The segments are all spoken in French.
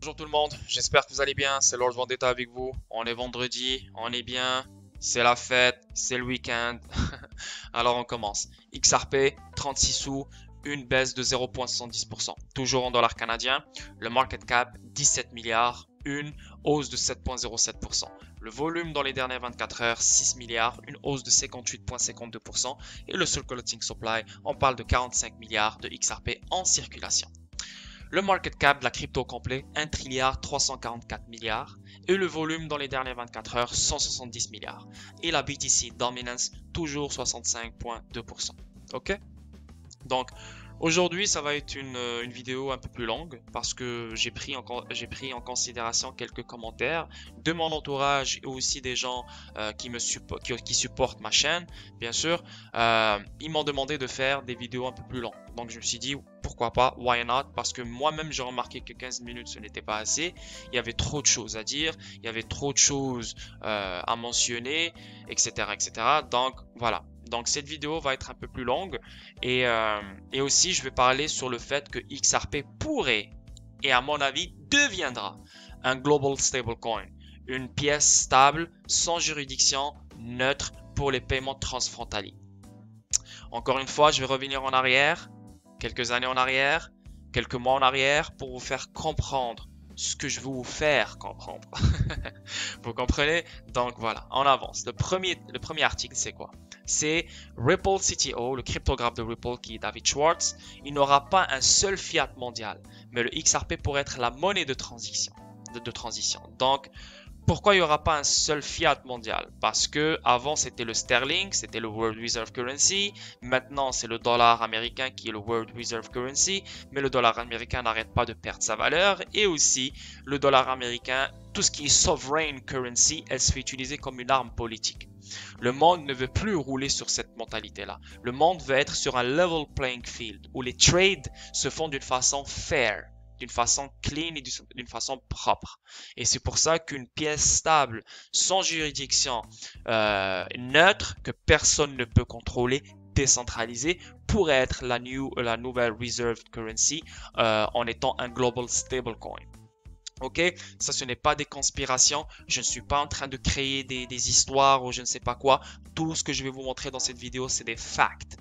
Bonjour tout le monde, j'espère que vous allez bien, c'est Lord Vendetta avec vous. On est vendredi, on est bien, c'est la fête, c'est le week-end. Alors on commence. XRP, 36 sous, une baisse de 0,70%. Toujours en dollars canadiens. Le market cap, 17 milliards, une hausse de 7,07%. Le volume dans les dernières 24 heures, 6 milliards, une hausse de 58,52%. Et le circulating supply, on parle de 45 milliards de XRP en circulation. Le market cap de la crypto complet, 1 trilliard 344 milliards. Et le volume dans les dernières 24 heures, 170 milliards. Et la BTC Dominance, toujours 65,2%. Ok? Donc, aujourd'hui, ça va être une vidéo un peu plus longue parce que j'ai pris en considération quelques commentaires de mon entourage et aussi des gens qui supportent ma chaîne, bien sûr. Ils m'ont demandé de faire des vidéos un peu plus longues. Donc, je me suis dit, pourquoi pas, why not? Parce que moi-même, j'ai remarqué que 15 minutes, ce n'était pas assez. Il y avait trop de choses à dire, il y avait trop de choses à mentionner, etc., etc. Donc, voilà. Donc cette vidéo va être un peu plus longue et aussi je vais parler sur le fait que XRP pourrait et à mon avis deviendra un global stablecoin, une pièce stable sans juridiction neutre pour les paiements transfrontaliers. Encore une fois, je vais revenir en arrière, quelques années en arrière, quelques mois en arrière pour vous faire comprendre ce que je veux vous faire comprendre. Vous comprenez? Donc voilà, on avance. Le premier article, c'est quoi? C'est Ripple CTO, le cryptographe de Ripple qui est David Schwartz. Il n'aura pas un seul fiat mondial, mais le XRP pourrait être la monnaie de transition. Donc, pourquoi il n'y aura pas un seul fiat mondial? Parce que avant c'était le sterling, c'était le World Reserve Currency. Maintenant c'est le dollar américain qui est le World Reserve Currency. Mais le dollar américain n'arrête pas de perdre sa valeur. Et aussi le dollar américain, tout ce qui est sovereign currency, elle se fait utiliser comme une arme politique. Le monde ne veut plus rouler sur cette mentalité-là. Le monde veut être sur un level playing field où les trades se font d'une façon fair, d'une façon clean et d'une façon propre. Et c'est pour ça qu'une pièce stable, sans juridiction neutre, que personne ne peut contrôler, décentralisée, pourrait être la nouvelle reserve currency en étant un global stablecoin. Ok, ça ce n'est pas des conspirations, je ne suis pas en train de créer des histoires ou je ne sais pas quoi. Tout ce que je vais vous montrer dans cette vidéo, c'est des facts.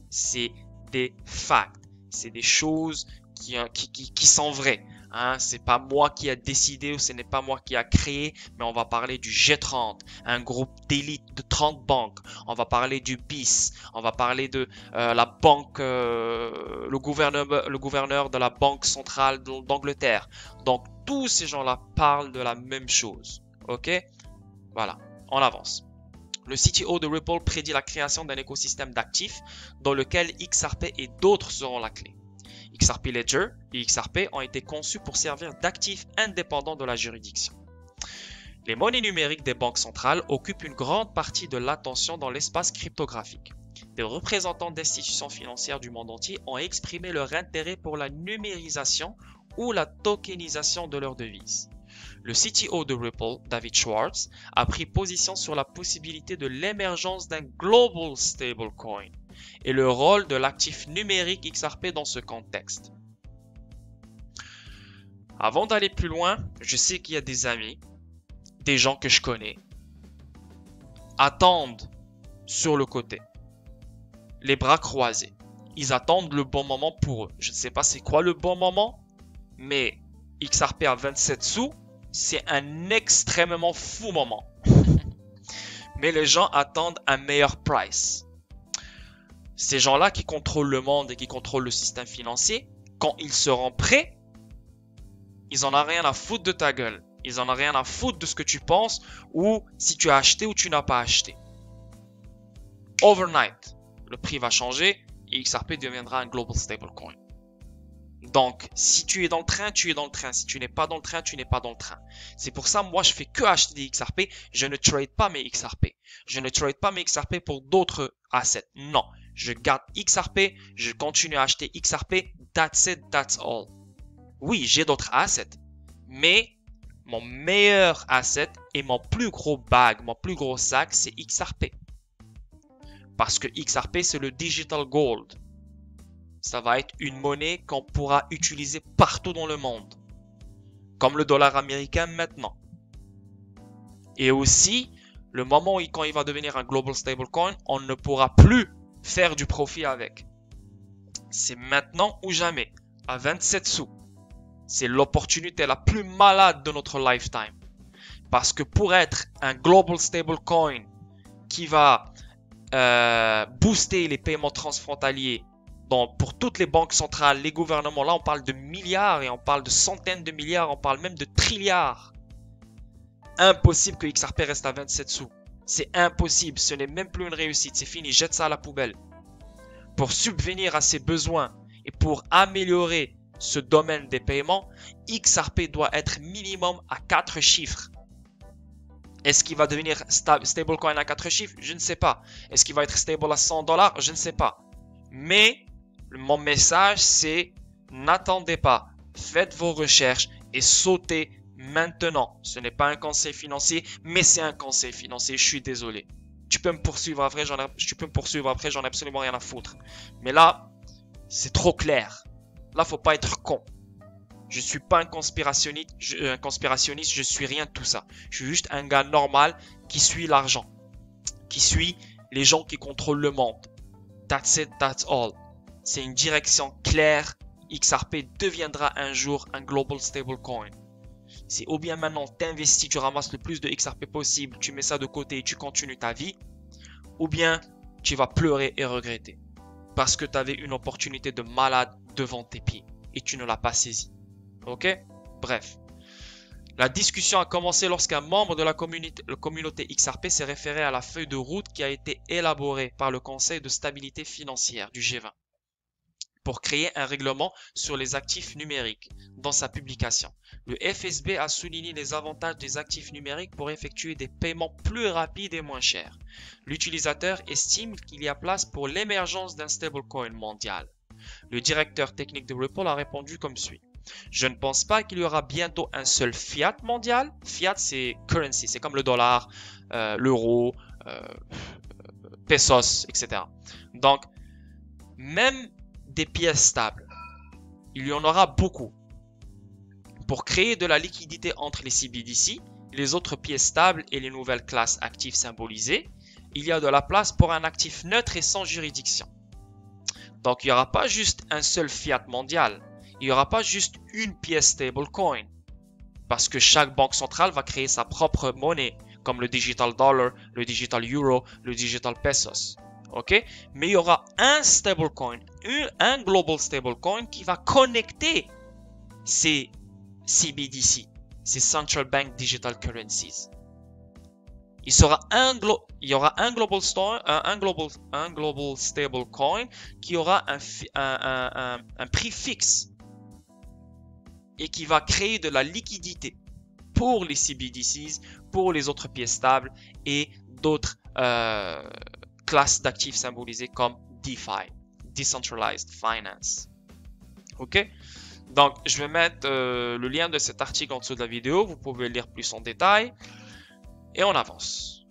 C'est des facts. C'est des choses qui sont vraies. Hein, c'est pas moi qui a décidé ou ce n'est pas moi qui a créé, mais on va parler du G30, un groupe d'élite de 30 banques. On va parler du BIS, on va parler de la banque, le gouverneur de la Banque centrale d'Angleterre. Donc tous ces gens-là parlent de la même chose. Ok? Voilà, on avance. Le CTO de Ripple prédit la création d'un écosystème d'actifs dans lequel XRP et d'autres seront la clé. XRP Ledger et XRP ont été conçus pour servir d'actifs indépendants de la juridiction. Les monnaies numériques des banques centrales occupent une grande partie de l'attention dans l'espace cryptographique. Des représentants d'institutions financières du monde entier ont exprimé leur intérêt pour la numérisation ou la tokenisation de leurs devises. Le CTO de Ripple, David Schwartz, a pris position sur la possibilité de l'émergence d'un global stablecoin et le rôle de l'actif numérique XRP dans ce contexte. Avant d'aller plus loin, je sais qu'il y a des amis, des gens que je connais, attendent sur le côté, les bras croisés. Ils attendent le bon moment pour eux. Je ne sais pas c'est quoi le bon moment, mais XRP à 27 sous, c'est un extrêmement fou moment. Mais les gens attendent un meilleur price. Ces gens-là qui contrôlent le monde et qui contrôlent le système financier, quand ils seront prêts, ils en ont rien à foutre de ta gueule. Ils en ont rien à foutre de ce que tu penses ou si tu as acheté ou tu n'as pas acheté. Overnight, le prix va changer et XRP deviendra un global stablecoin. Donc, si tu es dans le train, tu es dans le train. Si tu n'es pas dans le train, tu n'es pas dans le train. C'est pour ça, moi, je fais que acheter des XRP. Je ne trade pas mes XRP. Je ne trade pas mes XRP pour d'autres assets. Non. Je garde XRP. Je continue à acheter XRP. That's it, that's all. Oui, j'ai d'autres assets. Mais mon meilleur asset et mon plus gros bag, mon plus gros sac, c'est XRP. Parce que XRP, c'est le digital gold. Ça va être une monnaie qu'on pourra utiliser partout dans le monde. comme le dollar américain maintenant. Et aussi, le moment où quand il va devenir un global stablecoin, on ne pourra plus faire du profit avec. C'est maintenant ou jamais, à 27 sous. C'est l'opportunité la plus malade de notre lifetime. Parce que pour être un global stablecoin qui va booster les paiements transfrontaliers pour toutes les banques centrales, les gouvernements, là on parle de milliards et on parle de centaines de milliards, on parle même de trilliards. Impossible que XRP reste à 27 sous. C'est impossible, ce n'est même plus une réussite, c'est fini, jette ça à la poubelle. Pour subvenir à ses besoins et pour améliorer ce domaine des paiements, XRP doit être minimum à 4 chiffres. Est-ce qu'il va devenir stablecoin à 4 chiffres? Je ne sais pas. Est-ce qu'il va être stable à $100? Je ne sais pas. Mais mon message c'est n'attendez pas, faites vos recherches et sautez maintenant. Ce n'est pas un conseil financier, mais c'est un conseil financier. Je suis désolé. Tu peux me poursuivre après, j'en ai absolument rien à foutre. Mais là, c'est trop clair. Là, faut pas être con. Je suis pas un conspirationniste, je suis rien de tout ça. Je suis juste un gars normal qui suit l'argent, qui suit les gens qui contrôlent le monde. That's it, that's all. C'est une direction claire. XRP deviendra un jour un global stablecoin. C'est ou bien maintenant t'investis, tu ramasses le plus de XRP possible, tu mets ça de côté et tu continues ta vie, ou bien tu vas pleurer et regretter parce que tu avais une opportunité de malade devant tes pieds et tu ne l'as pas saisie. Ok? Bref. La discussion a commencé lorsqu'un membre de la communauté XRP s'est référé à la feuille de route qui a été élaborée par le Conseil de stabilité financière du G20 pour créer un règlement sur les actifs numériques. Dans sa publication, le FSB a souligné les avantages des actifs numériques pour effectuer des paiements plus rapides et moins chers. L'utilisateur estime qu'il y a place pour l'émergence d'un stablecoin mondial. Le directeur technique de Ripple a répondu comme suit. Je ne pense pas qu'il y aura bientôt un seul fiat mondial. Fiat, c'est currency, c'est comme le dollar, l'euro, pesos, etc. Donc, même des pièces stables, il y en aura beaucoup. Pour créer de la liquidité entre les CBDC, les autres pièces stables et les nouvelles classes actifs symbolisées, il y a de la place pour un actif neutre et sans juridiction. Donc, il n'y aura pas juste un seul fiat mondial. Il n'y aura pas juste une pièce stablecoin. Parce que chaque banque centrale va créer sa propre monnaie, comme le digital dollar, le digital euro, le digital pesos. Ok? Mais il y aura un stablecoin, un global stablecoin qui va connecter ces CBDC, ces Central Bank Digital Currencies. Il y aura un global stablecoin qui aura un prix fixe et qui va créer de la liquidité pour les CBDCs, pour les autres pièces stables et d'autres classes d'actifs symbolisées comme DeFi, Decentralized Finance. Ok? Donc, je vais mettre le lien de cet article en dessous de la vidéo. Vous pouvez le lire plus en détail. Et on avance.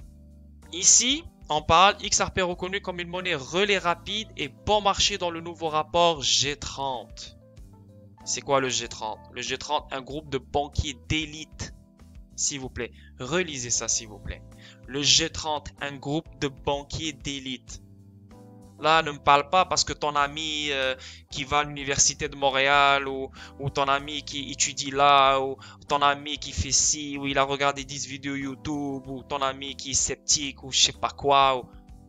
Ici, on parle XRP reconnu comme une monnaie relais rapide et bon marché dans le nouveau rapport G30. C'est quoi le G30? Le G30, un groupe de banquiers d'élite. S'il vous plaît, relisez ça s'il vous plaît. Le G30, un groupe de banquiers d'élite. Là, ne me parle pas parce que ton ami qui va à l'université de Montréal ou ton ami qui étudie là ou ton ami qui fait ci ou il a regardé 10 vidéos YouTube ou ton ami qui est sceptique ou je sais pas quoi.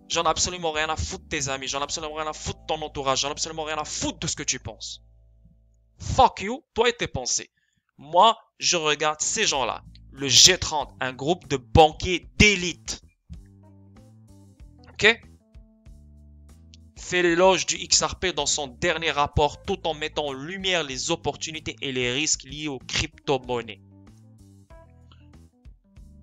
J'en ai absolument rien à foutre de tes amis, j'en ai absolument rien à foutre de ton entourage, j'en ai absolument rien à foutre de ce que tu penses. Fuck you, toi et tes pensées. Moi, je regarde ces gens-là. Le G30, un groupe de banquiers d'élite. Ok? Fait l'éloge du XRP dans son dernier rapport tout en mettant en lumière les opportunités et les risques liés aux crypto-monnaies.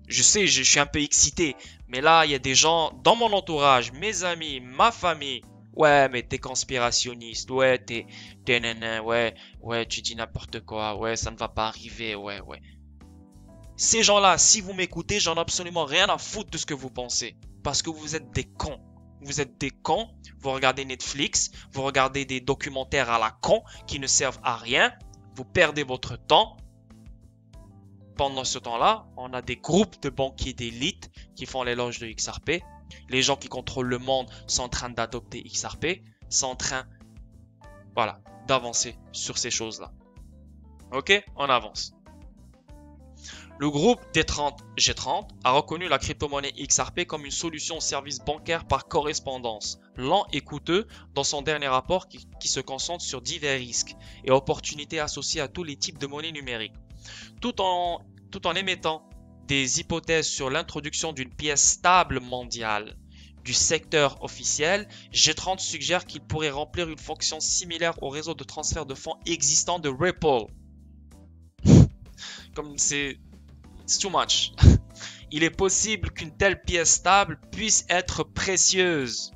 Je sais, je suis un peu excité, mais là, il y a des gens dans mon entourage, mes amis, ma famille. Ouais, mais t'es conspirationniste, ouais, t'es nanan, ouais, tu dis n'importe quoi, ouais, ça ne va pas arriver, ouais. Ces gens-là, si vous m'écoutez, j'en ai absolument rien à foutre de ce que vous pensez, parce que vous êtes des cons. Vous êtes des cons, vous regardez Netflix, vous regardez des documentaires à la con qui ne servent à rien, vous perdez votre temps pendant ce temps-là, on a des groupes de banquiers d'élite qui font l'éloge de XRP. Les gens qui contrôlent le monde sont en train d'adopter XRP, sont en train, voilà, d'avancer sur ces choses-là. Ok, on avance. Le groupe D30 G30 a reconnu la crypto-monnaie XRP comme une solution au service bancaire par correspondance, lent et coûteux dans son dernier rapport qui se concentre sur divers risques et opportunités associées à tous les types de monnaies numériques. Tout en émettant des hypothèses sur l'introduction d'une pièce stable mondiale du secteur officiel, G30 suggère qu'il pourrait remplir une fonction similaire au réseau de transfert de fonds existant de Ripple. Comme c'est too much. Il est possible qu'une telle pièce stable puisse être précieuse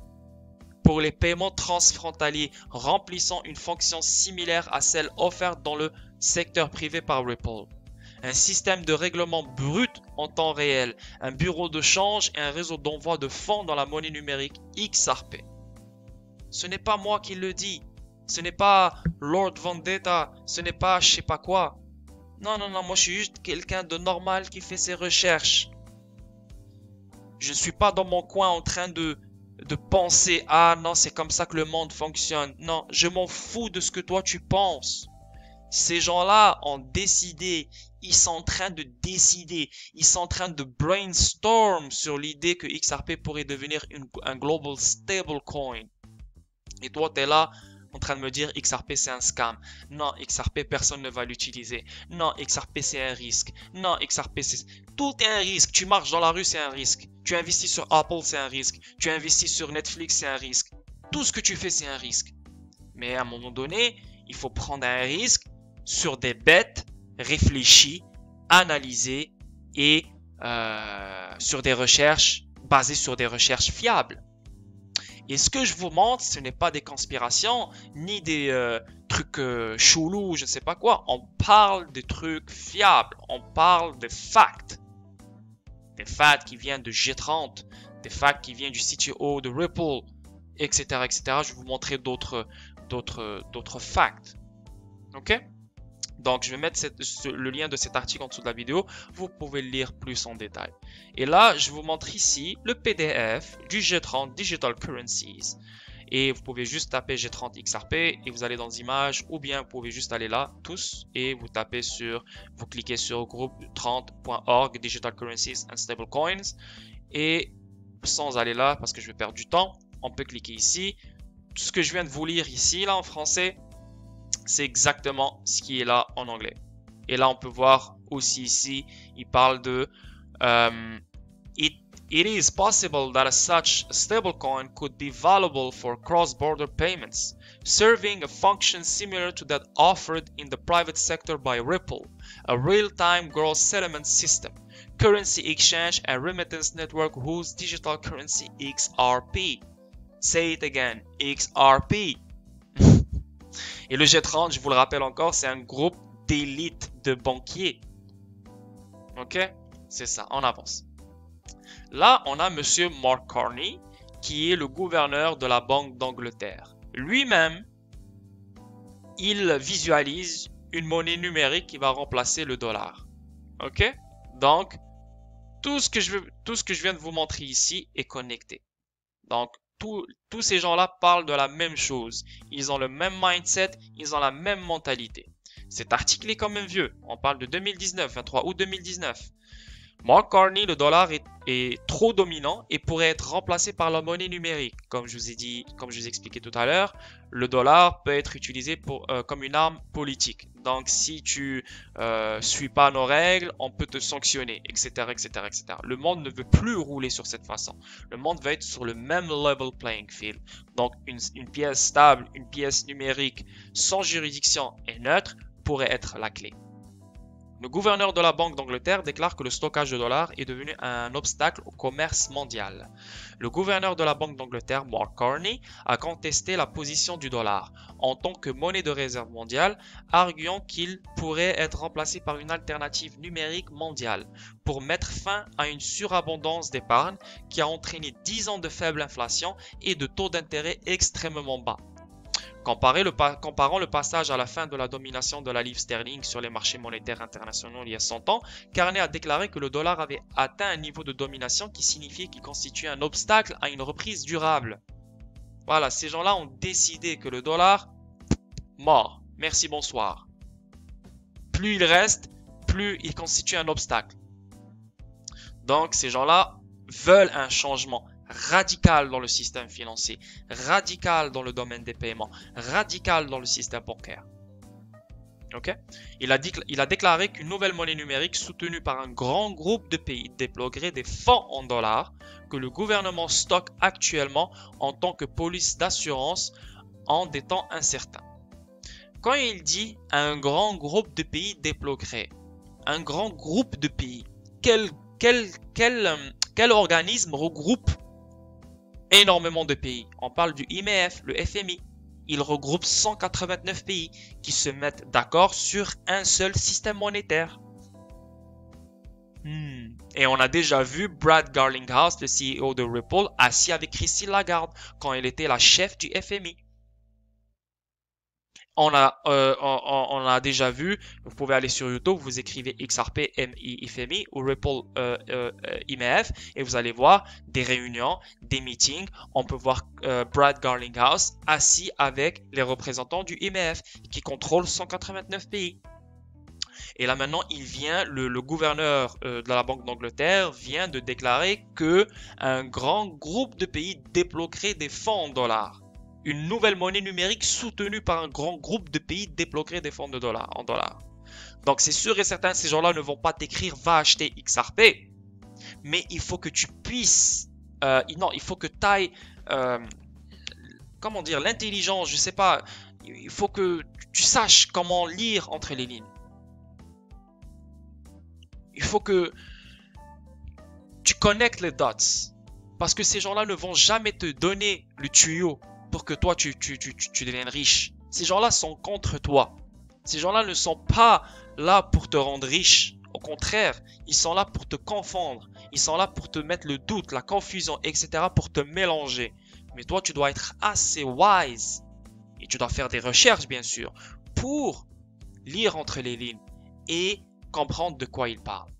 pour les paiements transfrontaliers, remplissant une fonction similaire à celle offerte dans le secteur privé par Ripple. Un système de règlement brut en temps réel, un bureau de change et un réseau d'envoi de fonds dans la monnaie numérique XRP. Ce n'est pas moi qui le dis. Ce n'est pas Lord Vendetta. Ce n'est pas je sais pas quoi. Non, moi je suis juste quelqu'un de normal qui fait ses recherches. Je ne suis pas dans mon coin en train de penser « Ah non, c'est comme ça que le monde fonctionne ». Non, je m'en fous de ce que toi tu penses. Ces gens-là ont décidé, ils sont en train de décider, ils sont en train de brainstorm sur l'idée que XRP pourrait devenir un global stablecoin. Et toi, tu es là en train de me dire XRP c'est un scam. Non, XRP personne ne va l'utiliser. Non, XRP c'est un risque. Non, XRP c'est... Tout est un risque. Tu marches dans la rue, c'est un risque. Tu investis sur Apple, c'est un risque. Tu investis sur Netflix, c'est un risque. Tout ce que tu fais, c'est un risque. Mais à un moment donné, il faut prendre un risque sur des bêtes réfléchies, analysées et sur des recherches basées sur des recherches fiables. Et ce que je vous montre, ce n'est pas des conspirations, ni des trucs chelous, je ne sais pas quoi. On parle des trucs fiables, on parle des facts. Des facts qui viennent de G30, des facts qui viennent du CTO de Ripple, etc., etc. Je vais vous montrer d'autres facts. Ok? Donc, je vais mettre le lien de cet article en dessous de la vidéo. Vous pouvez le lire plus en détail. Et là, je vous montre ici le PDF du G30 Digital Currencies. Et vous pouvez juste taper G30 XRP et vous allez dans images, ou bien vous pouvez juste aller là, tous, et vous cliquez sur groupe 30.org Digital Currencies and Stablecoins. Et sans aller là, parce que je vais perdre du temps, on peut cliquer ici. Tout ce que je viens de vous lire ici, là, en français, c'est exactement ce qui est là en anglais. Et là, on peut voir aussi ici, il parle de It is possible that such stablecoin could be valuable for cross-border payments, serving a function similar to that offered in the private sector by Ripple, a real-time gross settlement system, currency exchange and remittance network whose digital currency XRP. Say it again, XRP. Et le G30, je vous le rappelle encore, c'est un groupe d'élite de banquiers. Ok? C'est ça, on avance. Là, on a monsieur Mark Carney, qui est le gouverneur de la Banque d'Angleterre. Lui-même, il visualise une monnaie numérique qui va remplacer le dollar. Ok? Donc, tout ce que je viens de vous montrer ici est connecté. Donc, tous ces gens-là parlent de la même chose. Ils ont le même mindset, ils ont la même mentalité. Cet article est quand même vieux. On parle de 2019, 23 août 2019. Mark Carney, le dollar est trop dominant et pourrait être remplacé par la monnaie numérique. Comme je vous ai expliqué tout à l'heure, le dollar peut être utilisé comme une arme politique. Donc, si tu suis pas nos règles, on peut te sanctionner, etc., etc., etc. Le monde ne veut plus rouler sur cette façon. Le monde va être sur le même level playing field. Donc, une pièce stable, une pièce numérique sans juridiction et neutre pourrait être la clé. Le gouverneur de la Banque d'Angleterre déclare que le stockage de dollars est devenu un obstacle au commerce mondial. Le gouverneur de la Banque d'Angleterre, Mark Carney, a contesté la position du dollar en tant que monnaie de réserve mondiale, arguant qu'il pourrait être remplacé par une alternative numérique mondiale pour mettre fin à une surabondance d'épargne qui a entraîné 10 ans de faible inflation et de taux d'intérêt extrêmement bas. Comparant le passage à la fin de la domination de la livre sterling sur les marchés monétaires internationaux il y a 100 ans, Carney a déclaré que le dollar avait atteint un niveau de domination qui signifiait qu'il constituait un obstacle à une reprise durable. Voilà, ces gens-là ont décidé que le dollar, mort, merci, bonsoir. Plus il reste, plus il constitue un obstacle. Donc, ces gens-là veulent un changement radical dans le système financier, radical dans le domaine des paiements, radical dans le système bancaire. Ok? Il a déclaré qu'une nouvelle monnaie numérique soutenue par un grand groupe de pays débloquerait des fonds en dollars que le gouvernement stocke actuellement en tant que police d'assurance en des temps incertains. Quand il dit un grand groupe de pays débloquerait, un grand groupe de pays, quel organisme regroupe énormément de pays? On parle du IMF, le FMI. Il regroupe 189 pays qui se mettent d'accord sur un seul système monétaire. Et on a déjà vu Brad Garlinghouse, le CEO de Ripple, assis avec Christine Lagarde quand elle était la chef du FMI. On a déjà vu, vous pouvez aller sur YouTube, vous écrivez XRP FMI ou Ripple IMF et vous allez voir des réunions, des meetings. On peut voir Brad Garlinghouse assis avec les représentants du IMF qui contrôle 189 pays. Et là maintenant, le gouverneur de la Banque d'Angleterre vient de déclarer que un grand groupe de pays débloquerait des fonds en dollars. Une nouvelle monnaie numérique soutenue par un grand groupe de pays débloquerait des fonds en dollars. Donc c'est sûr et certain, ces gens-là ne vont pas t'écrire va acheter XRP, mais il faut que tu puisses, il faut que tu ailles, comment dire, l'intelligence, je sais pas, il faut que tu saches comment lire entre les lignes. Il faut que tu connectes les dots, parce que ces gens-là ne vont jamais te donner le tuyau pour que toi tu deviennes riche. Ces gens-là sont contre toi. Ces gens-là ne sont pas là pour te rendre riche. Au contraire, ils sont là pour te confondre. Ils sont là pour te mettre le doute, la confusion, etc. pour te mélanger. Mais toi, tu dois être assez wise. Et tu dois faire des recherches, bien sûr, pour lire entre les lignes et comprendre de quoi ils parlent.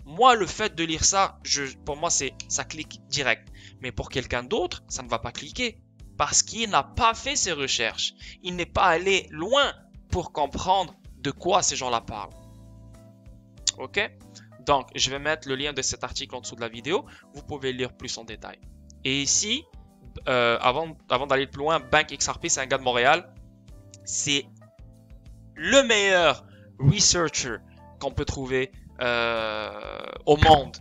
Moi, le fait de lire ça, pour moi, ça clique direct. Mais pour quelqu'un d'autre, ça ne va pas cliquer. Parce qu'il n'a pas fait ses recherches. Il n'est pas allé loin pour comprendre de quoi ces gens-là parlent. Ok? Donc, je vais mettre le lien de cet article en dessous de la vidéo. Vous pouvez lire plus en détail. Et ici, avant d'aller plus loin, Bank XRP, c'est un gars de Montréal. C'est le meilleur researcher qu'on peut trouver au monde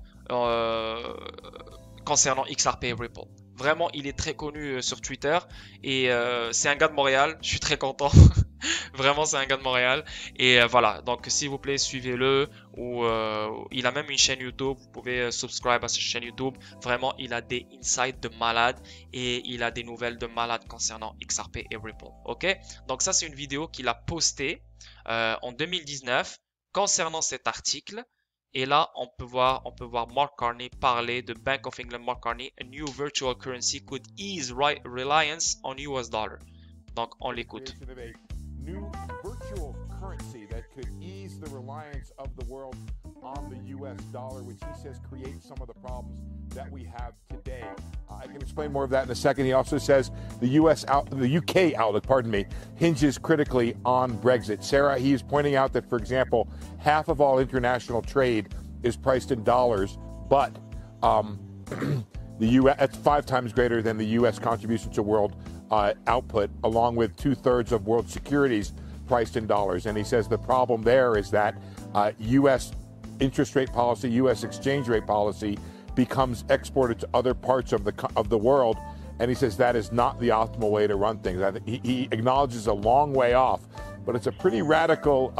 concernant XRP et Ripple. Vraiment, il est très connu sur Twitter et c'est un gars de Montréal. Je suis très content. Vraiment, c'est un gars de Montréal. Et voilà, donc s'il vous plaît, suivez-le. Il a même une chaîne YouTube. Vous pouvez subscribe à sa chaîne YouTube. Vraiment, il a des insights de malade et il a des nouvelles de malade concernant XRP et Ripple. Ok? Donc ça, c'est une vidéo qu'il a postée en 2019 concernant cet article. Et là, on peut voir Mark Carney parler de Bank of England. Mark Carney, a new virtual currency could ease reliance on US dollar. Donc, on l'écoute. New virtual currency that could ease the reliance of the world on the US dollar, which he says creates some of the problems that we have today. I can explain more of that in a second. He also says the UK outlook, hinges critically on Brexit. Sarah, he is pointing out that, for example, half of all international trade is priced in dollars, but the U.S. that's 5 times greater than the U.S. contribution to world output, along with 2/3 of world securities priced in dollars. And he says the problem there is that U.S. interest rate policy, U.S. exchange rate policy becomes exported to other parts of the world, and he says that is not the optimal way to run things. I think he acknowledges a long way off, but it's a pretty radical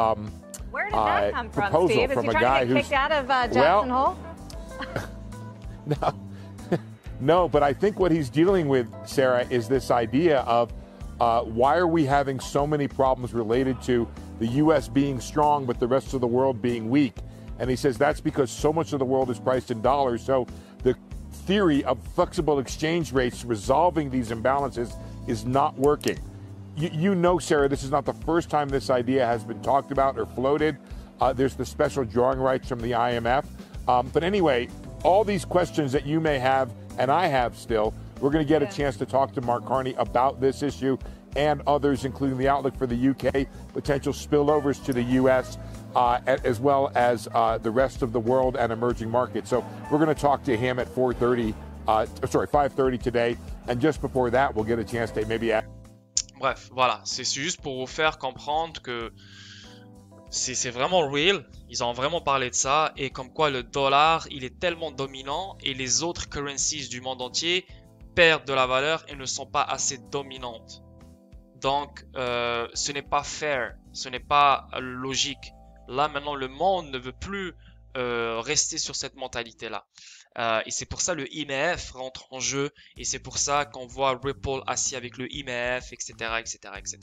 Where did that come from, proposal Steve? from Is he a trying guy to get who's kicked out of Jackson Hole? No, but I think what he's dealing with, Sarah, is this idea of why are we having so many problems related to the U.S. being strong but the rest of the world being weak? And he says that's because so much of the world is priced in dollars. So the theory of flexible exchange rates resolving these imbalances is not working. you know, Sarah, this is not the first time this idea has been talked about or floated. There's the special drawing rights from the IMF. But anyway, all these questions that you may have and I have still, we're going to get a chance to talk to Mark Carney about this issue and others, including the outlook for the UK, potential spillovers to the US, as well as the rest of the world and emerging markets. So we're going to talk to him at 5:30 today. And just before that, we'll get a chance to maybe ask. Bref, voilà, c'est juste pour vous faire comprendre que c'est vraiment real, ils ont vraiment parlé de ça, et comme quoi le dollar, il est tellement dominant, et les autres currencies du monde entier perdent de la valeur et ne sont pas assez dominantes. Donc, ce n'est pas fair, ce n'est pas logique. Là, maintenant, le monde ne veut plus rester sur cette mentalité-là. Et c'est pour ça le IMF rentre en jeu, et c'est pour ça qu'on voit Ripple assis avec le IMF, etc., etc., etc.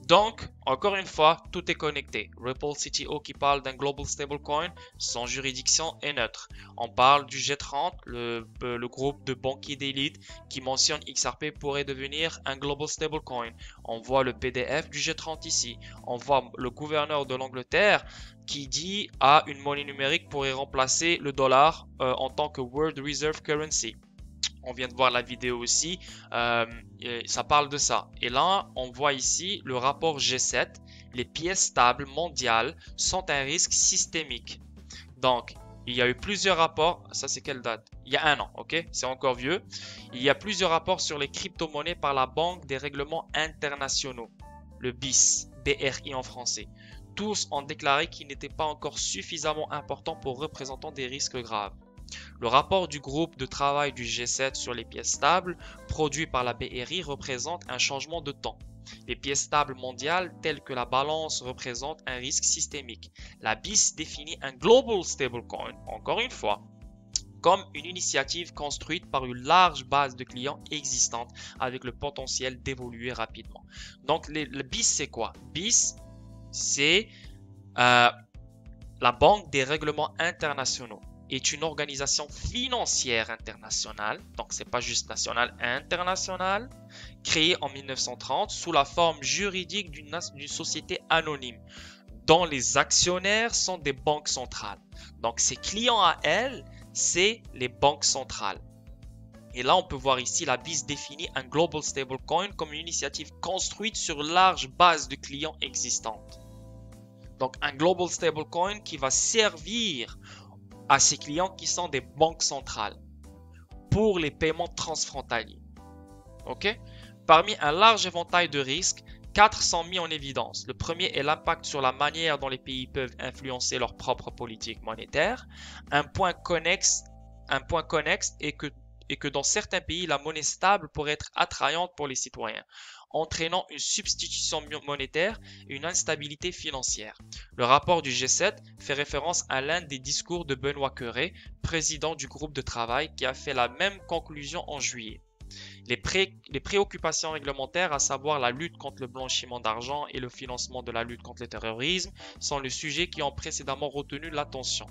Donc, encore une fois, tout est connecté. Ripple CTO qui parle d'un global stablecoin, son juridiction est neutre. On parle du G30, le groupe de banquiers d'élite qui mentionne XRP pourrait devenir un global stablecoin. On voit le PDF du G30 ici. On voit le gouverneur de l'Angleterre qui dit une monnaie numérique pourrait remplacer le dollar en tant que World Reserve Currency. On vient de voir la vidéo aussi, ça parle de ça. Et là, on voit ici le rapport G7, les pièces stables mondiales sont un risque systémique. Donc, il y a eu plusieurs rapports, ça c'est quelle date? Il y a 1 an, ok? C'est encore vieux. Il y a plusieurs rapports sur les crypto-monnaies par la Banque des règlements internationaux, le BIS, BRI en français. Tous ont déclaré qu'ils n'étaient pas encore suffisamment importants pour représenter des risques graves. Le rapport du groupe de travail du G7 sur les pièces stables, produit par la BRI, représente un changement de temps. Les pièces stables mondiales, telles que la balance, représentent un risque systémique. La BIS définit un Global Stablecoin, encore une fois, comme une initiative construite par une large base de clients existante avec le potentiel d'évoluer rapidement. Donc, le BIS, c'est quoi? BIS, c'est la Banque des règlements internationaux. Est une organisation financière internationale, donc c'est pas juste national, internationale, créée en 1930 sous la forme juridique d'une société anonyme, dont les actionnaires sont des banques centrales. Donc ses clients à elle, c'est les banques centrales. Et là, on peut voir ici la BIS définit un Global Stablecoin comme une initiative construite sur une large base de clients existantes. Donc un Global Stablecoin qui va servir à ses clients qui sont des banques centrales pour les paiements transfrontaliers. Ok? Parmi un large éventail de risques, 4 sont mis en évidence. Le premier est l'impact sur la manière dont les pays peuvent influencer leur propre politique monétaire. Un point connexe est que dans certains pays, la monnaie stable pourrait être attrayante pour les citoyens, entraînant une substitution monétaire et une instabilité financière. Le rapport du G7 fait référence à l'un des discours de Benoît Cœuré, président du groupe de travail, qui a fait la même conclusion en juillet. Les préoccupations réglementaires, à savoir la lutte contre le blanchiment d'argent et le financement de la lutte contre le terrorisme, sont les sujets qui ont précédemment retenu l'attention.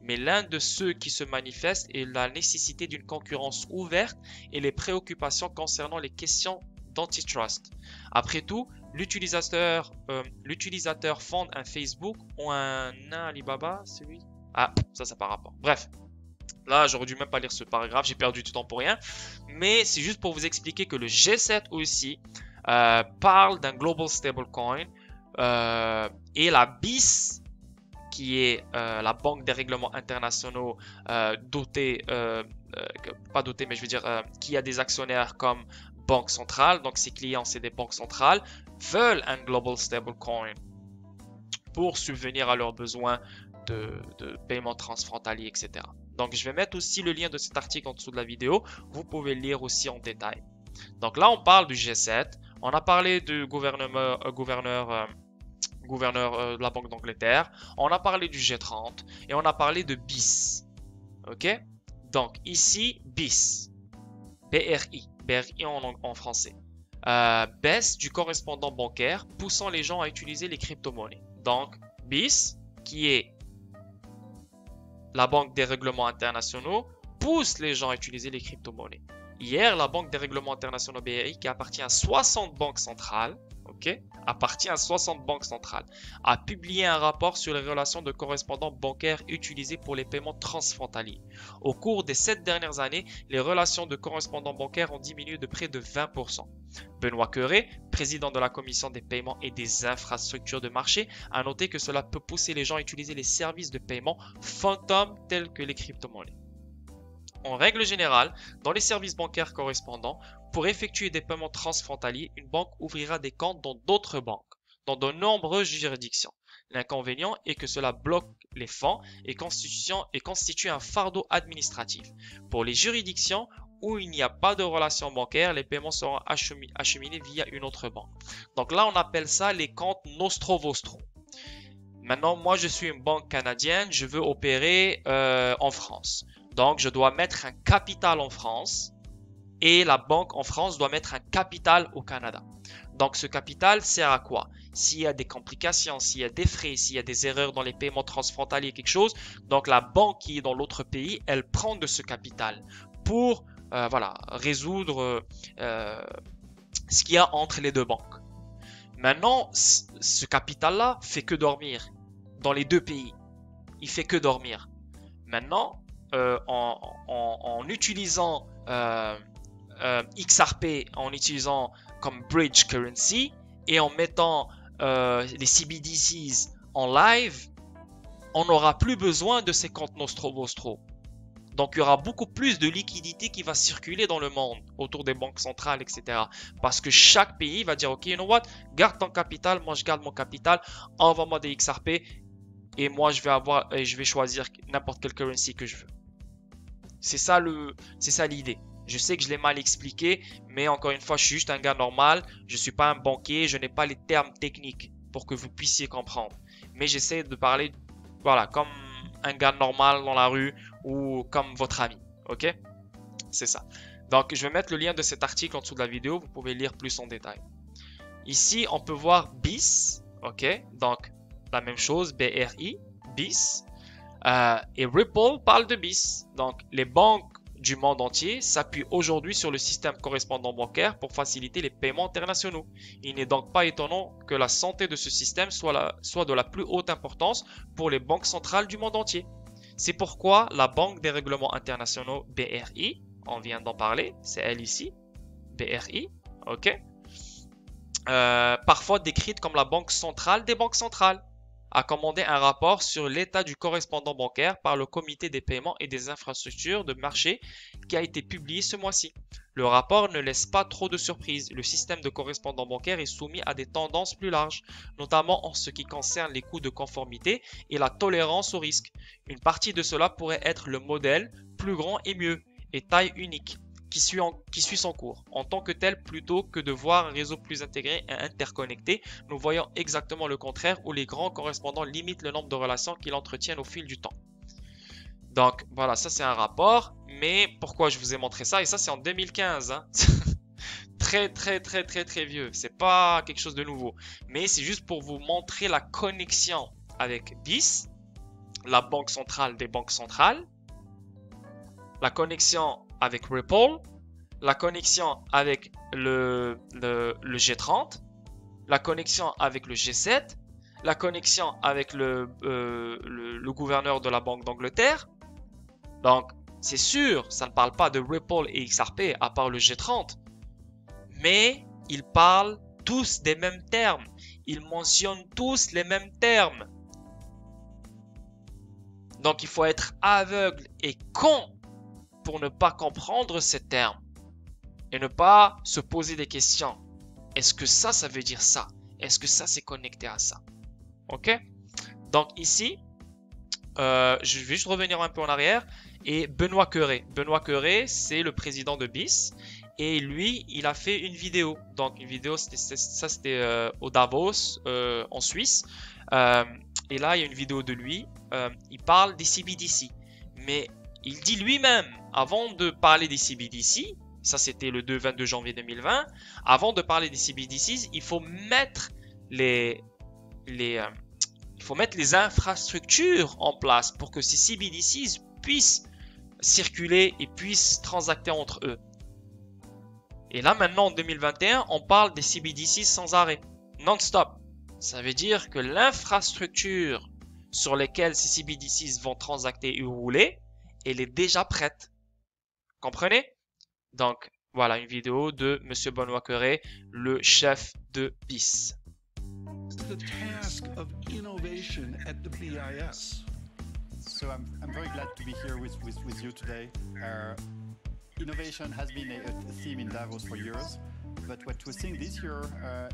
Mais l'un de ceux qui se manifestent est la nécessité d'une concurrence ouverte et les préoccupations concernant les questions d'antitrust. Après tout, l'utilisateur fonde un Facebook ou un Alibaba, c'est lui? Ah, ça par rapport. Bref. Là, j'aurais dû même pas lire ce paragraphe, j'ai perdu du temps pour rien. Mais c'est juste pour vous expliquer que le G7 aussi parle d'un Global Stablecoin et la BIS, qui est la Banque des règlements internationaux dotée, pas dotée, mais je veux dire qui a des actionnaires comme Banque centrale, donc ses clients c'est des banques centrales, veulent un Global Stablecoin pour subvenir à leurs besoins de paiement transfrontalier, etc. Donc, je vais mettre aussi le lien de cet article en dessous de la vidéo. Vous pouvez le lire aussi en détail. Donc là, on parle du G7. On a parlé du gouverneur de la Banque d'Angleterre. On a parlé du G30. Et on a parlé de BIS. OK? Donc, ici, BIS. BRI. BRI en français. Baisse du correspondant bancaire, poussant les gens à utiliser les crypto-monnaies. Donc, BIS, qui est la Banque des règlements internationaux, pousse les gens à utiliser les crypto-monnaies. Hier, la Banque des règlements internationaux BRI, qui appartient à 60 banques centrales, a publié un rapport sur les relations de correspondants bancaires utilisées pour les paiements transfrontaliers. Au cours des 7 dernières années, les relations de correspondants bancaires ont diminué de près de 20%. Benoît Cœuré, président de la Commission des paiements et des infrastructures de marché, a noté que cela peut pousser les gens à utiliser les services de paiement fantômes tels que les crypto-monnaies. En règle générale, dans les services bancaires correspondants, pour effectuer des paiements transfrontaliers, une banque ouvrira des comptes dans d'autres banques, dans de nombreuses juridictions. L'inconvénient est que cela bloque les fonds et constitue un fardeau administratif. Pour les juridictions où il n'y a pas de relation bancaire, les paiements seront acheminés via une autre banque. Donc là, on appelle ça les comptes nostro-vostro. Maintenant, moi, je suis une banque canadienne, je veux opérer en France. Donc, je dois mettre un capital en France et la banque en France doit mettre un capital au Canada. Donc, ce capital sert à quoi? S'il y a des complications, s'il y a des frais, s'il y a des erreurs dans les paiements transfrontaliers, quelque chose, donc la banque qui est dans l'autre pays, elle prend de ce capital pour résoudre ce qu'il y a entre les deux banques. Maintenant, ce capital-là fait que dormir dans les deux pays. Il fait que dormir. Maintenant, en utilisant XRP, en utilisant comme bridge currency et en mettant les CBDCs en live, on n'aura plus besoin de ces comptes nostro-vostro. Donc, il y aura beaucoup plus de liquidité qui va circuler dans le monde autour des banques centrales, etc. Parce que chaque pays va dire, OK, you know what, garde ton capital, moi je garde mon capital, envoie-moi des XRP et moi je vais choisir n'importe quelle currency que je veux. C'est ça l'idée. Je sais que je l'ai mal expliqué, mais encore une fois, je suis juste un gars normal. Je ne suis pas un banquier, je n'ai pas les termes techniques pour que vous puissiez comprendre. Mais j'essaie de parler, voilà, comme un gars normal dans la rue ou comme votre ami, ok? C'est ça. Donc, je vais mettre le lien de cet article en dessous de la vidéo. Vous pouvez lire plus en détail. Ici, on peut voir BIS, ok? Donc, la même chose, BRI, BIS. Et Ripple parle de BIS. Donc, les banques du monde entier s'appuient aujourd'hui sur le système correspondant bancaire pour faciliter les paiements internationaux. Il n'est donc pas étonnant que la santé de ce système soit de la plus haute importance pour les banques centrales du monde entier. C'est pourquoi la Banque des règlements internationaux BRI, on vient d'en parler, c'est elle ici, BRI, ok, parfois décrite comme la banque centrale des banques centrales, a commandé un rapport sur l'état du correspondant bancaire par le Comité des paiements et des infrastructures de marché qui a été publié ce mois-ci. Le rapport ne laisse pas trop de surprises. Le système de correspondant bancaire est soumis à des tendances plus larges, notamment en ce qui concerne les coûts de conformité et la tolérance au risque. Une partie de cela pourrait être le modèle plus grand et mieux et taille unique qui suit son cours. En tant que tel, plutôt que de voir un réseau plus intégré et interconnecté, nous voyons exactement le contraire où les grands correspondants limitent le nombre de relations qu'ils entretiennent au fil du temps. Donc voilà, ça c'est un rapport, mais pourquoi je vous ai montré ça? Et ça c'est en 2015, hein. Très vieux, c'est pas quelque chose de nouveau, mais c'est juste pour vous montrer la connexion avec BIS, la banque centrale des banques centrales, la connexion avec Ripple, la connexion avec le G30, la connexion avec le G7, la connexion avec le gouverneur de la Banque d'Angleterre. Donc, c'est sûr, ça ne parle pas de Ripple et XRP à part le G30, mais ils parlent tous des mêmes termes. Ils mentionnent tous les mêmes termes. Donc, il faut être aveugle et con pour ne pas comprendre ces termes et ne pas se poser des questions. Est-ce que ça veut dire ça? Est-ce que ça, c'est connecté à ça? Ok? Donc ici, je vais juste revenir un peu en arrière. Et Benoît Cœuré. Benoît Cœuré, c'est le président de BIS. Et lui, il a fait une vidéo. Donc une vidéo, c'était au Davos, en Suisse. Et là, il y a une vidéo de lui. Il parle des CBDC. Mais il dit lui-même, avant de parler des CBDC, ça c'était le 22 janvier 2020, avant de parler des CBDC, il faut mettre les infrastructures en place pour que ces CBDC puissent circuler et puissent transacter entre eux. Et là, maintenant, en 2021, on parle des CBDC sans arrêt, non-stop. Ça veut dire que l'infrastructure sur laquelle ces CBDC vont transacter et rouler, elle est déjà prête. Comprenez? Donc, voilà une vidéo de Monsieur Benoît Cœuré, le chef de BIS. The task of innovation at the BIS. So I'm very glad to be here with you today. Innovation has been a theme in Davos for years, but what we're seeing this year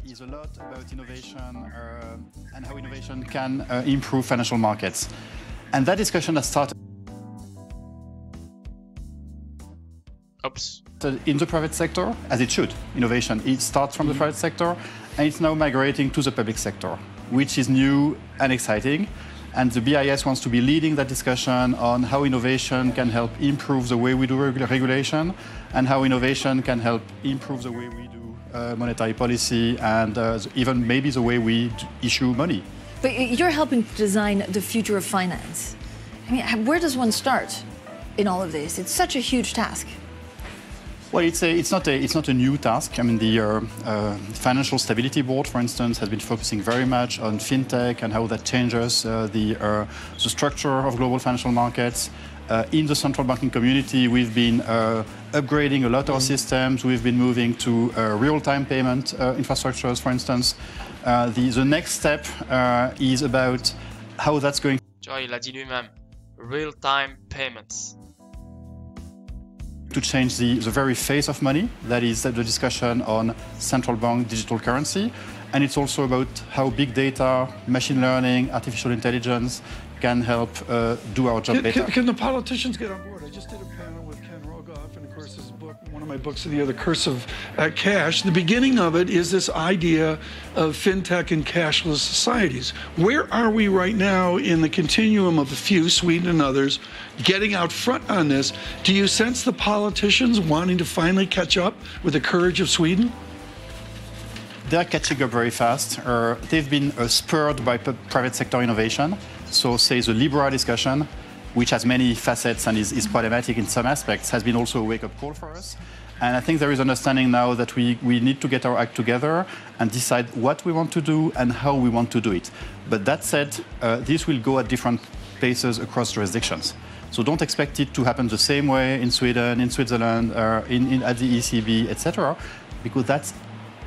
is a lot about innovation and how innovation can improve financial markets. And that discussion has started in the private sector, as it should. Innovation, it starts from the private sector, and it's now migrating to the public sector, which is new and exciting. And the BIS wants to be leading that discussion on how innovation can help improve the way we do regulation and how innovation can help improve the way we do monetary policy and even maybe the way we issue money. But you're helping to design the future of finance. I mean, where does one start in all of this? It's such a huge task. Well, it's not a new task. I mean, the Financial Stability Board, for instance, has been focusing very much on fintech and how that changes the structure of global financial markets. In the central banking community, we've been upgrading a lot of our systems. We've been moving to real-time payment infrastructures, for instance. The next step is about how that's going. Tu vois, il a dit lui-même, real-time payments. To change the very face of money, that is the discussion on central bank digital currency. And it's also about how big data, machine learning, artificial intelligence can help do our job better. Can the politicians get on board? I just did a panel with Ken Rogoff, and of course his book, one of my books, The Curse of Cash. The beginning of it is this idea of fintech and cashless societies. Where are we right now in the continuum of a few, Sweden and others, getting out front on this? Do you sense the politicians wanting to finally catch up with the courage of Sweden? They're catching up very fast. They've been spurred by private sector innovation. So, say, the Libra discussion, which has many facets and is problematic in some aspects, has been also a wake-up call for us. And I think there is understanding now that we need to get our act together and decide what we want to do and how we want to do it. But that said, this will go at different paces across jurisdictions. So don't expect it to happen the same way in Sweden, in Switzerland, at the ECB, etc., because that's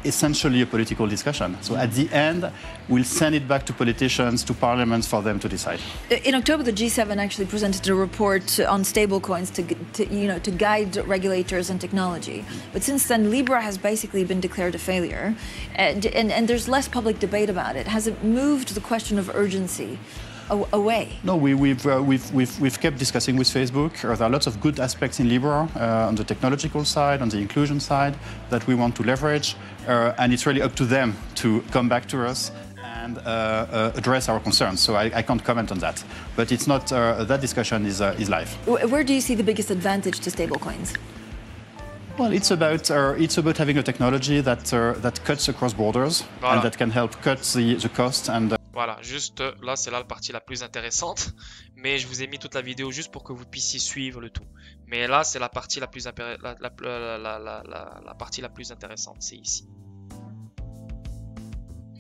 essentially a political discussion. So at the end, we'll send it back to politicians, to parliaments for them to decide. In October, the G7 actually presented a report on stablecoins to guide regulators and technology. But since then, Libra has basically been declared a failure, and there's less public debate about it. Has it moved the question of urgency away? No, we've kept discussing with Facebook. There are lots of good aspects in Libra on the technological side, on the inclusion side, that we want to leverage, and it's really up to them to come back to us and address our concerns. So I can't comment on that, but it's not that discussion is live. Where do you see the biggest advantage to stablecoins? Well, it's about having a technology that cuts across borders and that can help cut the cost and. Voilà, juste là, c'est là la partie la plus intéressante. Mais je vous ai mis toute la vidéo juste pour que vous puissiez suivre le tout. Mais là, c'est la partie la plus intéressante, c'est ici.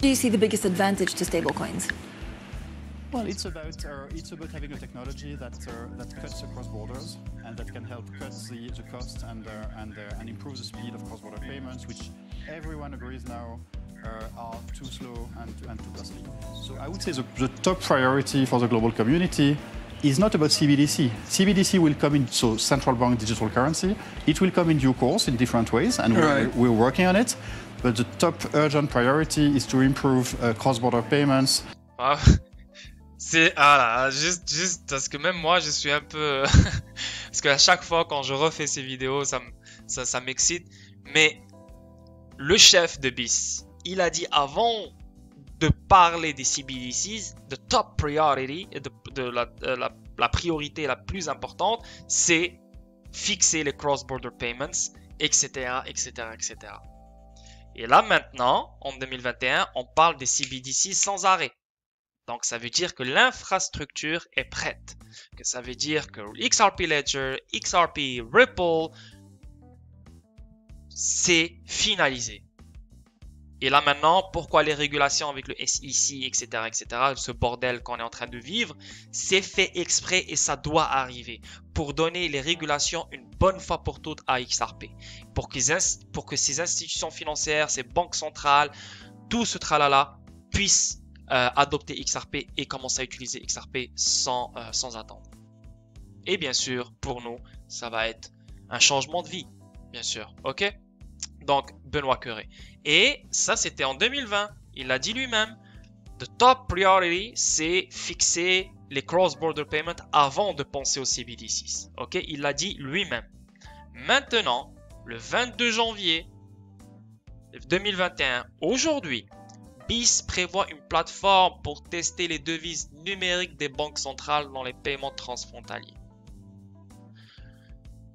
Do you see the biggest advantage to stablecoins? Well, it's about having a technology that cuts across borders and that can help cut the cost and improve the speed of cross-border payments, which everyone agrees now are too slow and too costly. So I would say the top priority for the global community is not about CBDC. CBDC will come in, so central bank digital currency. It will come in due course in different ways, and we're working on it. But the top urgent priority is to improve cross-border payments. Ah, juste parce que même moi je suis un peu parce qu'à chaque fois quand je refais ces vidéos ça m'excite. Mais le chef de BIS, il a dit avant de parler des CBDCs, the top priority, la priorité la plus importante, c'est fixer les cross-border payments, etc., etc., etc. Et là maintenant, en 2021, on parle des CBDC sans arrêt. Donc ça veut dire que l'infrastructure est prête. Que ça veut dire que XRP Ledger, XRP, Ripple c'est finalisé. Et là maintenant, pourquoi les régulations avec le SEC, etc., ce bordel qu'on est en train de vivre, c'est fait exprès et ça doit arriver pour donner les régulations une bonne fois pour toutes à XRP. Pour que ces institutions financières, ces banques centrales, tout ce tralala puissent adopter XRP et commencer à utiliser XRP sans attendre. Et bien sûr, pour nous, ça va être un changement de vie, bien sûr, ok? Donc, Benoît Cœuré. Et ça, c'était en 2020. Il l'a dit lui-même. The top priority, c'est fixer les cross-border payments avant de penser aux CBDCs. Ok, il l'a dit lui-même. Maintenant, le 22 janvier 2021, aujourd'hui, BIS prévoit une plateforme pour tester les devises numériques des banques centrales dans les paiements transfrontaliers.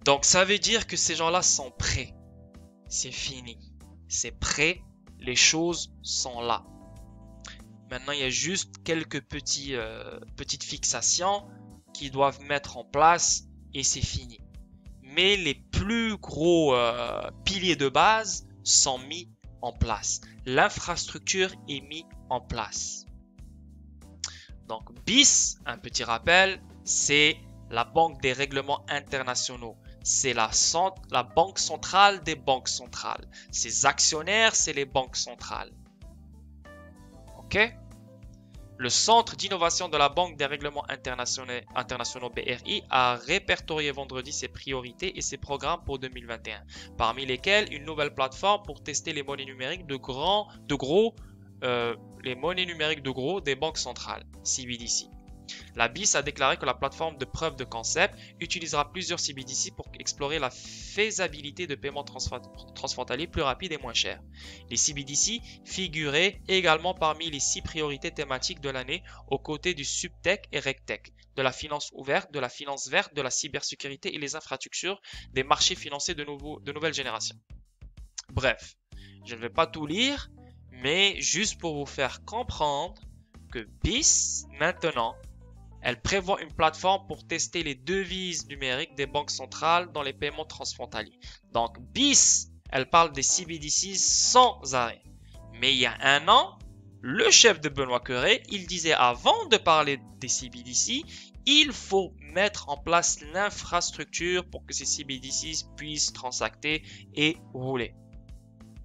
Donc, ça veut dire que ces gens-là sont prêts. C'est fini. C'est prêt. Les choses sont là. Maintenant, il y a juste quelques petites fixations qui doivent mettre en place et c'est fini. Mais les plus gros piliers de base sont mis en place. L'infrastructure est mise en place. Donc, BIS, un petit rappel, c'est la Banque des règlements internationaux. C'est la banque centrale des banques centrales. Ses actionnaires, c'est les banques centrales. Ok? Le Centre d'innovation de la Banque des règlements internationaux BRI a répertorié vendredi ses priorités et ses programmes pour 2021, parmi lesquels une nouvelle plateforme pour tester les monnaies numériques de gros des banques centrales, CBDC. La BIS a déclaré que la plateforme de preuve de concept utilisera plusieurs CBDC pour explorer la faisabilité de paiements transfrontaliers plus rapides et moins chers. Les CBDC figuraient également parmi les 6 priorités thématiques de l'année aux côtés du SubTech et RegTech, de la finance ouverte, de la finance verte, de la cybersécurité et les infrastructures des marchés financiers de nouvelle génération. Bref, je ne vais pas tout lire, mais juste pour vous faire comprendre que BIS, maintenant, elle prévoit une plateforme pour tester les devises numériques des banques centrales dans les paiements transfrontaliers. Donc, BIS, elle parle des CBDC sans arrêt. Mais il y a un an, le chef de Benoît Cœuré, il disait avant de parler des CBDC, il faut mettre en place l'infrastructure pour que ces CBDC puissent transacter et rouler.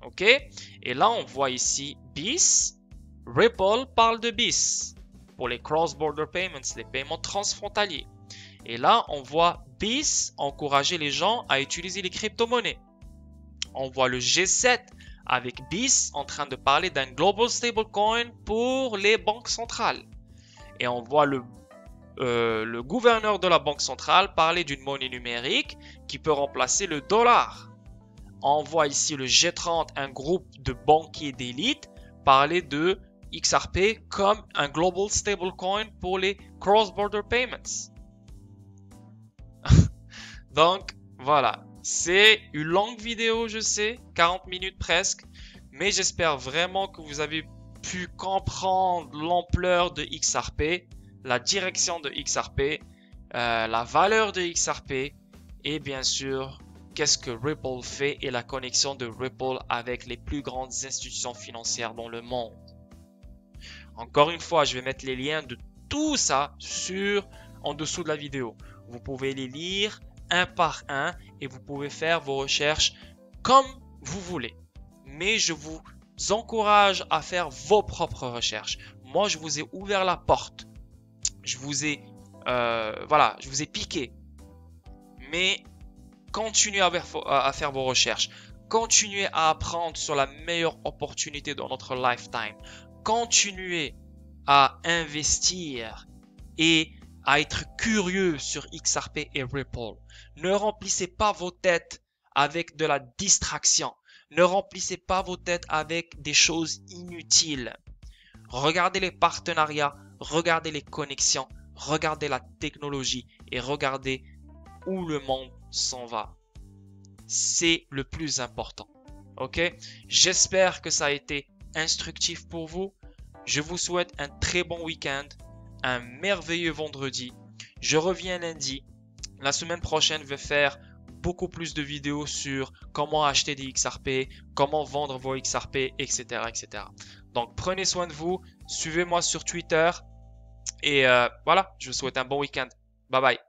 Ok? Et là, on voit ici BIS. Ripple parle de BIS pour les cross-border payments, les paiements transfrontaliers. Et là, on voit BIS encourager les gens à utiliser les crypto-monnaies. On voit le G7 avec BIS en train de parler d'un global stablecoin pour les banques centrales. Et on voit le gouverneur de la banque centrale parler d'une monnaie numérique qui peut remplacer le dollar. On voit ici le G30, un groupe de banquiers d'élite, parler de XRP comme un global stablecoin pour les cross-border payments. Donc, voilà. C'est une longue vidéo, je sais, 40 minutes presque, mais j'espère vraiment que vous avez pu comprendre l'ampleur de XRP, la direction de XRP, la valeur de XRP et bien sûr, qu'est-ce que Ripple fait et la connexion de Ripple avec les plus grandes institutions financières dans le monde. Encore une fois, je vais mettre les liens de tout ça en dessous de la vidéo. Vous pouvez les lire un par un et vous pouvez faire vos recherches comme vous voulez. Mais je vous encourage à faire vos propres recherches. Moi, je vous ai ouvert la porte. Je vous ai piqué. Mais continuez à faire vos recherches. Continuez à apprendre sur la meilleure opportunité de notre lifetime. Continuez à investir et à être curieux sur XRP et Ripple. Ne remplissez pas vos têtes avec de la distraction. Ne remplissez pas vos têtes avec des choses inutiles. Regardez les partenariats, regardez les connexions, regardez la technologie et regardez où le monde s'en va. C'est le plus important. Ok? J'espère que ça a été instructif pour vous. Je vous souhaite un très bon week-end, un merveilleux vendredi. Je reviens lundi. La semaine prochaine, je vais faire beaucoup plus de vidéos sur comment acheter des XRP, comment vendre vos XRP, etc., etc. Donc, prenez soin de vous, suivez-moi sur Twitter et voilà, je vous souhaite un bon week-end. Bye bye.